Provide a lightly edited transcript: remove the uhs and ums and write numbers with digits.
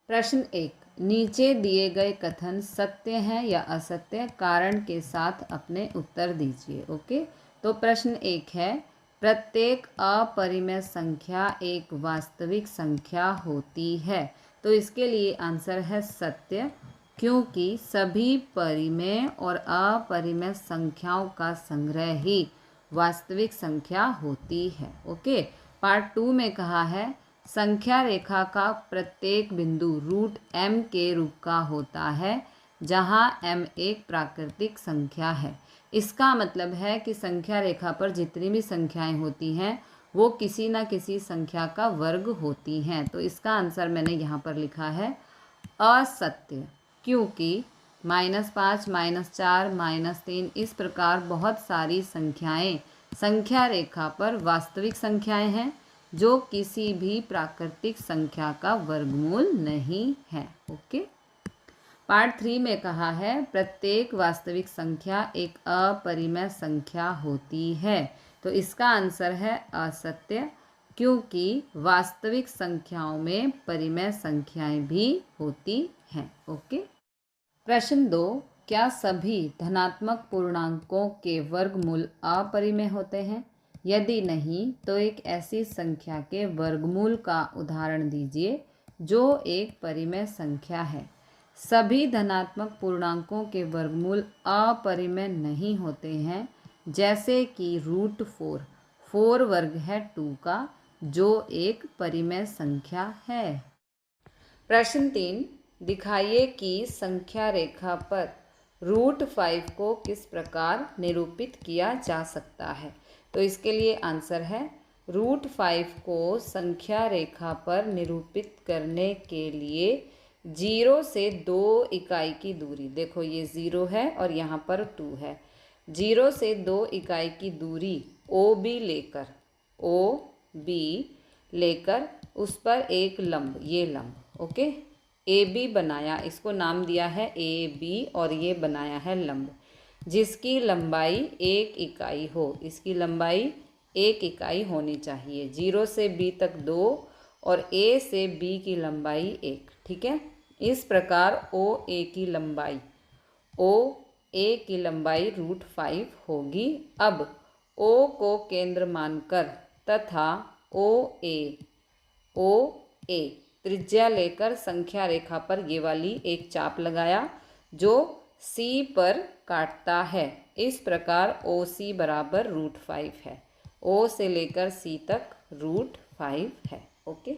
प्रश्न 1, नीचे दिए गए कथन सत्य हैं या असत्य, कारण के साथ अपने उत्तर दीजिए। ओके, तो प्रश्न 1 है, प्रत्येक अपरिमेय संख्या एक वास्तविक संख्या होती है। तो इसके लिए आंसर है सत्य, क्योंकि सभी परिमेय और अपरिमेय संख्याओं का संग्रह ही वास्तविक संख्या होती है। ओके, पार्ट 2 में कहा है, संख्या रेखा का प्रत्येक बिंदु रूट m के रूप का होता है, जहां m एक प्राकृतिक संख्या है। इसका मतलब है कि संख्या रेखा पर जितनी भी संख्याएं होती हैं वो किसी न किसी संख्या का वर्ग होती हैं। तो इसका आंसर मैंने यहाँ पर लिखा है असत्य, क्योंकि -5, -4, -3 इस प्रकार बहुत सारी संख्याएं संख्या रेखा पर वास्तविक संख्याएं हैं जो किसी भी प्राकृतिक संख्या का वर्गमूल नहीं है। ओके, पार्ट 3 में कहा है, प्रत्येक वास्तविक संख्या एक अपरिमेय संख्या होती है। तो इसका आंसर है असत्य, क्योंकि वास्तविक संख्याओं में परिमेय संख्याएं भी होती हैं। ओके, प्रश्न 2, क्या सभी धनात्मक पूर्णांकों के वर्गमूल अपरिमेय होते हैं? यदि नहीं, तो एक ऐसी संख्या के वर्गमूल का उदाहरण दीजिए जो एक परिमेय संख्या है। सभी धनात्मक पूर्णांकों के वर्गमूल अपरिमेय नहीं होते हैं, जैसे कि √4, 4 वर्ग है 2 का, जो एक परिमेय संख्या है। प्रश्न 3, दिखाइए कि संख्या रेखा पर √5 को किस प्रकार निरूपित किया जा सकता है। तो इसके लिए आंसर है, √5 को संख्या रेखा पर निरूपित करने के लिए 0 से 2 इकाई की दूरी, देखो ये 0 है और यहाँ पर 2 है, 0 से 2 इकाई की दूरी OB लेकर उस पर एक लंब, ये लंब, ओके, AB बनाया, इसको नाम दिया है AB और ये बनाया है लंब, जिसकी लंबाई 1 इकाई हो। इसकी लंबाई 1 इकाई होनी चाहिए। 0 से B तक 2 और A से B की लंबाई 1। ठीक है, इस प्रकार OA की लंबाई √5 होगी। अब O को केंद्र मानकर तथा OA त्रिज्या लेकर संख्या रेखा पर ये वाली एक चाप लगाया जो C पर काटता है। इस प्रकार OC बराबर √5 है। O से लेकर C तक √5 है। ओके।